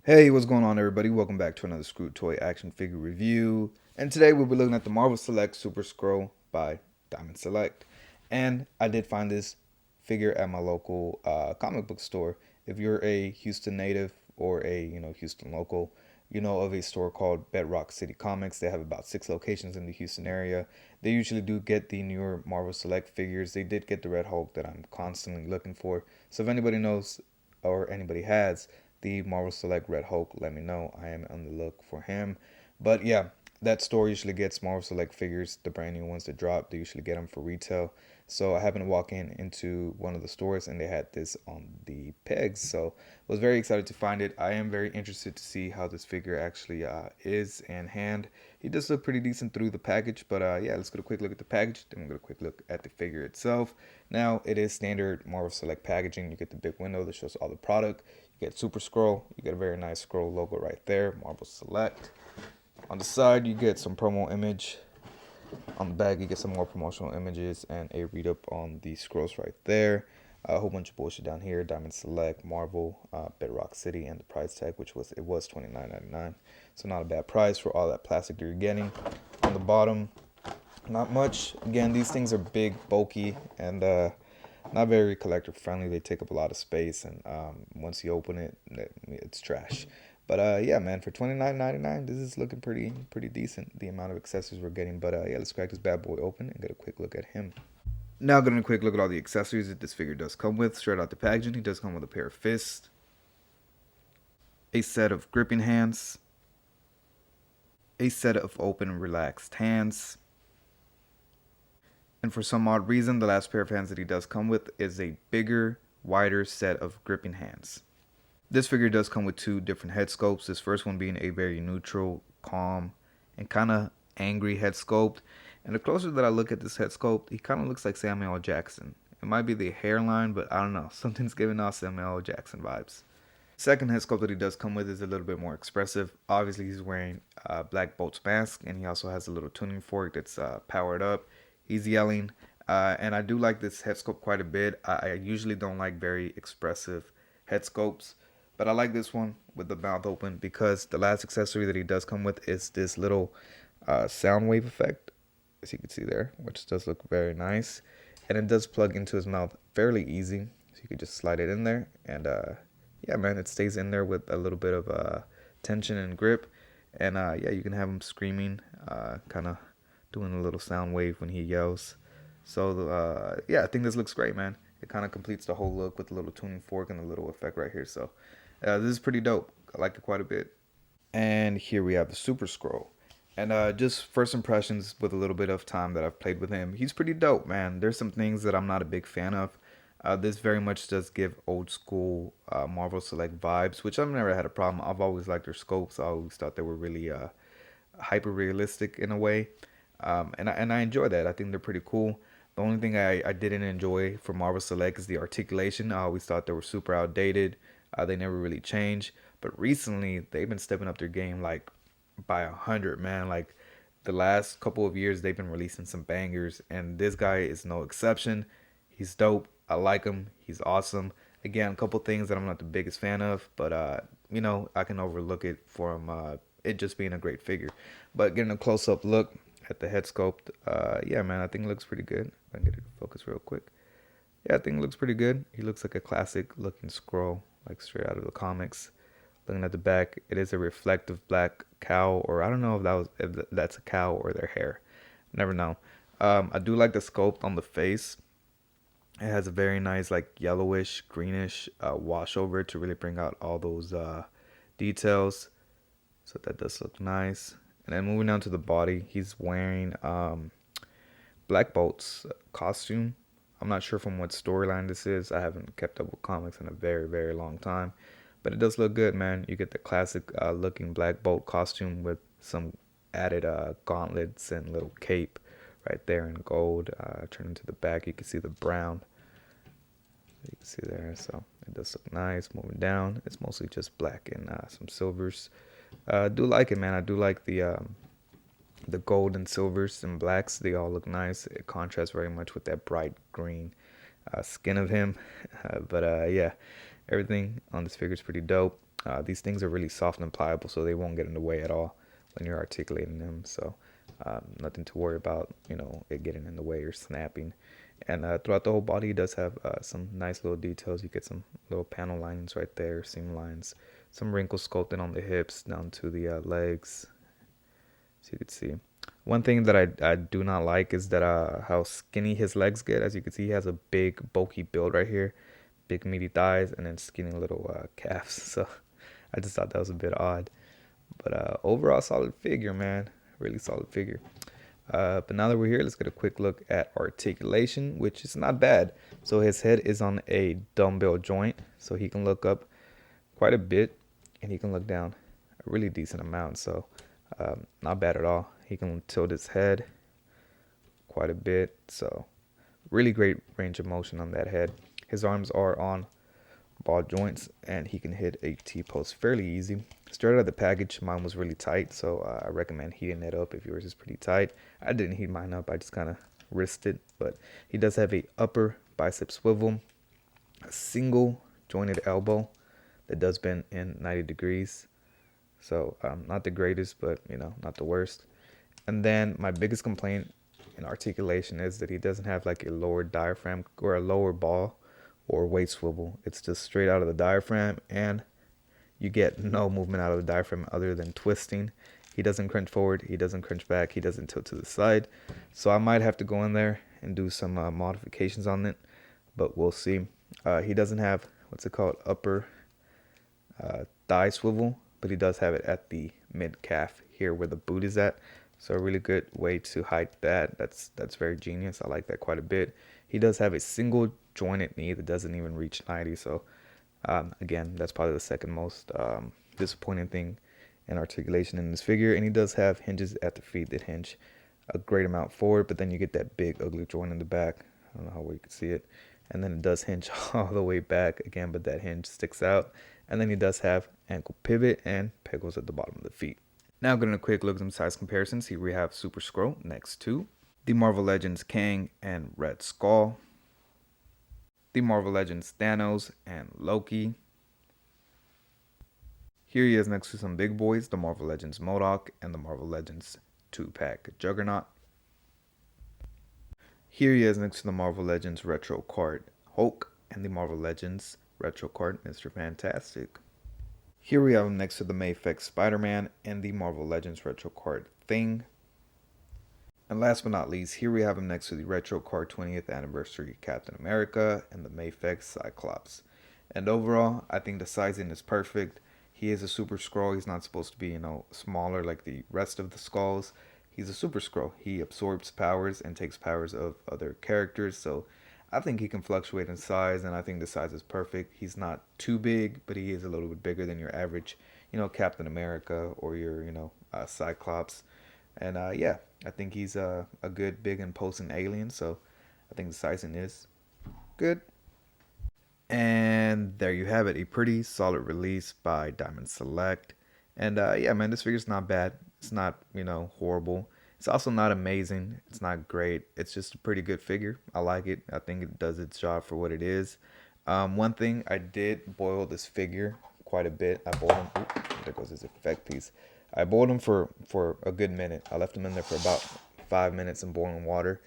Hey, what's going on, everybody? Welcome back to another Skrull Toy action figure review. And today we'll be looking at the Marvel Select Super Skrull by Diamond Select. And I did find this figure at my local comic book store. If you're a Houston native or a Houston local, you know of a store called Bedrock City Comics. They have about 6 locations in the Houston area. They usually do get the newer Marvel Select figures. They did get the Red Hulk that I'm constantly looking for. So if anybody knows or anybody has the Marvel Select Red Hulk, let me know. I am on the look for him. But yeah, that store usually gets Marvel Select figures, the brand new ones that drop. They usually get them for retail. So I happened to walk into one of the stores and they had this on the pegs. So I was very excited to find it. I am very interested to see how this figure actually is in hand. He does look pretty decent through the package, but yeah, let's get a quick look at the package. Then we'll get a quick look at the figure itself. Now, it is standard Marvel Select packaging. You get the big window that shows all the product. You get Super Skrull. You get a very nice Skrull logo right there, Marvel Select. On the side, you get some promo image. On the back, you get some more promotional images and a read up on the Skrulls right there. A whole bunch of bullshit down here. Diamond Select, Marvel, Bedrock City, and the price tag, which was $29.99. So not a bad price for all that plastic that you're getting. On the bottom, not much. Again, these things are big, bulky, and not very collector friendly. They take up a lot of space, and once you open it, it's trash. But yeah, man, for $29.99, this is looking pretty decent. The amount of accessories we're getting. But yeah, let's crack this bad boy open and get a quick look at him. Now, getting a quick look at all the accessories that this figure does come with. Straight out the packaging, he does come with a pair of fists, a set of gripping hands, a set of open and relaxed hands. And for some odd reason, the last pair of hands that he does come with is a bigger, wider set of gripping hands. This figure does come with 2 different head sculpts. This first one being a very neutral, calm, and kind of angry head sculpt. And the closer that I look at this head sculpt, he kind of looks like Samuel L. Jackson. It might be the hairline, but I don't know. Something's giving off Samuel L. Jackson vibes. Second head sculpt that he does come with is a little bit more expressive. Obviously, he's wearing Black Bolt's mask, and he also has a little tuning fork that's powered up. He's yelling, and I do like this head sculpt quite a bit. I usually don't like very expressive head sculpts, but I like this one with the mouth open because the last accessory that he does come with is this little sound wave effect, as you can see there, which does look very nice. And it does plug into his mouth fairly easy. So you could just slide it in there. And yeah, man, it stays in there with a little bit of tension and grip. And yeah, you can have him screaming, kind of doing a little sound wave when he yells. So yeah, I think this looks great, man. It kind of completes the whole look with a little tuning fork and a little effect right here. So this is pretty dope. I like it quite a bit. And here we have the Super Skrull. And just first impressions with a little bit of time that I've played with him. He's pretty dope, man. There's some things that I'm not a big fan of. This very much does give old school Marvel Select vibes, which I've never had a problem. I've always liked their scopes. I always thought they were really hyper realistic in a way. And I enjoy that. I think they're pretty cool. The only thing I didn't enjoy for Marvel Select is the articulation. I always thought they were super outdated. They never really change. But recently, they've been stepping up their game like by 100, man. Like the last couple of years, they've been releasing some bangers, and this guy is no exception. He's dope. I like him. He's awesome. Again, a couple things that I'm not the biggest fan of, but I can overlook it for him. It just being a great figure. But getting a close up look at the head sculpt, yeah, man, I think it looks pretty good. If I can get it to focus real quick. Yeah, I think it looks pretty good. He looks like a classic looking Skrull, like straight out of the comics. Looking at the back, it is a reflective black cow, or I don't know if that's a cow or their hair. Never know. I do like the sculpt on the face. It has a very nice like yellowish, greenish wash over it to really bring out all those details. So that does look nice. And then moving down to the body, he's wearing Black Bolt's costume. I'm not sure from what storyline this is. I haven't kept up with comics in a very long time. But it does look good, man. You get the classic looking Black Bolt costume with some added gauntlets and little cape right there in gold. Turning to the back, you can see the brown. You can see there. So it does look nice. Moving down, it's mostly just black and some silvers. I do like it, man. I do like the gold and silvers and blacks. They all look nice. It contrasts very much with that bright green skin of him. But yeah, everything on this figure is pretty dope. These things are really soft and pliable, so they won't get in the way at all when you're articulating them. So nothing to worry about, it getting in the way or snapping. And throughout the whole body, it does have some nice little details. You get some little panel lines right there, seam lines, some wrinkles sculpted on the hips down to the legs, so you can see. One thing that I do not like is that how skinny his legs get. As you can see, he has a big bulky build right here, big meaty thighs, and then skinny little calves. So I just thought that was a bit odd. But overall, solid figure, man. Really solid figure. But now that we're here, let's get a quick look at articulation, which is not bad. So his head is on a dumbbell joint, so he can look up quite a bit, and he can look down a really decent amount. So not bad at all. He can tilt his head quite a bit. So really great range of motion on that head. His arms are on ball joints, and he can hit a T-post fairly easy. Straight out of the package, mine was really tight, so I recommend heating it up if yours is pretty tight. I didn't heat mine up, I just kind of wristed it, but he does have a upper bicep swivel, a single jointed elbow that does bend in 90 degrees. So not the greatest, but not the worst. And then my biggest complaint in articulation is that he doesn't have like a lower diaphragm or a lower ball or weight swivel. It's just straight out of the diaphragm, and you get no movement out of the diaphragm other than twisting. He doesn't crunch forward, he doesn't crunch back, he doesn't tilt to the side. So I might have to go in there and do some modifications on it, but we'll see. He doesn't have what's it called, upper thigh swivel, but he does have it at the mid calf here where the boot is at. So a really good way to hide that. That's very genius. I like that quite a bit. He does have a single jointed knee that doesn't even reach 90. So again, that's probably the second most disappointing thing in articulation in this figure. And he does have hinges at the feet that hinge a great amount forward, but then you get that big ugly joint in the back. I don't know how well you can see it. And then it does hinge all the way back again, but that hinge sticks out. And then he does have ankle pivot and pegals at the bottom of the feet. Now getting a quick look at some size comparisons. Here we have Super Skrull next to the Marvel Legends Kang and Red Skull, the Marvel Legends Thanos and Loki. Here he is next to some big boys, the Marvel Legends MODOK and the Marvel Legends 2-pack Juggernaut. Here he is next to the Marvel Legends Retro Card Hulk and the Marvel Legends Retro Card Mr. Fantastic. Here we have him next to the Mayfix Spider-Man and the Marvel Legends Retro Card Thing. And last but not least, here we have him next to the Retro Card 20th Anniversary Captain America and the Mayfix Cyclops. And overall, I think the sizing is perfect. He is a Super Skrull. He's not supposed to be, smaller like the rest of the Skrulls. He's a Super Skrull. He absorbs powers and takes powers of other characters. So I think he can fluctuate in size, and I think the size is perfect. He's not too big, but he is a little bit bigger than your average, Captain America or your, Cyclops. And yeah, I think he's a good, big, imposing alien. So I think the sizing is good. And there you have it, a pretty solid release by Diamond Select. And yeah, man, this figure's not bad. It's not, horrible. It's also not amazing. It's not great. It's just a pretty good figure. I like it. I think it does its job for what it is. One thing, I did boil this figure quite a bit. I boiled him. Ooh, there goes his effect piece. I boiled him for a good minute. I left him in there for about 5 minutes in boiling water.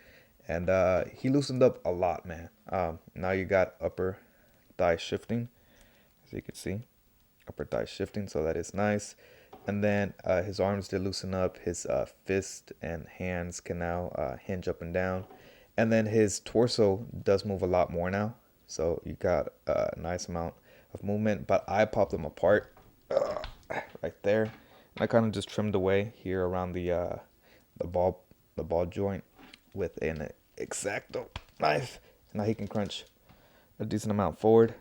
And he loosened up a lot, man. Now you got upper thigh shifting, as you can see. Upper thigh shifting, so that is nice. And then his arms did loosen up. His fist and hands can now hinge up and down. And then his torso does move a lot more now. So you got a nice amount of movement. But I popped them apart right there. And I kind of just trimmed away here around the ball joint with an X-Acto knife. Now he can crunch a decent amount forward,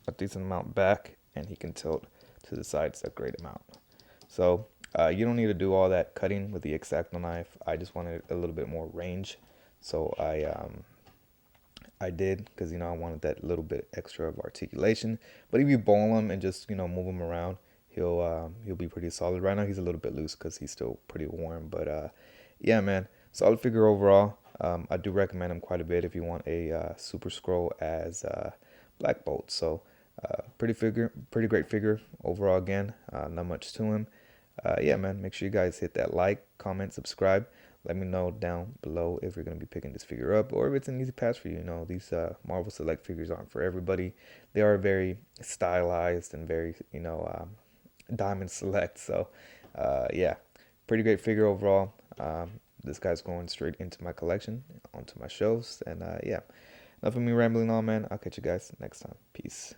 a decent amount back, and he can tilt to the sides a great amount. So you don't need to do all that cutting with the X-Acto knife. I just wanted a little bit more range, so I did, because I wanted that little bit extra of articulation. But if you bowl him and just move him around, he'll be pretty solid. Right now he's a little bit loose because he's still pretty warm, but yeah, man, solid figure overall. I do recommend him quite a bit if you want a Super Skrull as Black Bolt. So Pretty great figure overall. Again, not much to him. Yeah, man, make sure you guys hit that like, comment, subscribe. Let me know down below if you're going to be picking this figure up or if it's an easy pass for you. You know, these Marvel Select figures aren't for everybody. They are very stylized and very, Diamond Select. So, yeah, pretty great figure overall. This guy's going straight into my collection, onto my shelves. And yeah, enough of me rambling on, man. I'll catch you guys next time. Peace.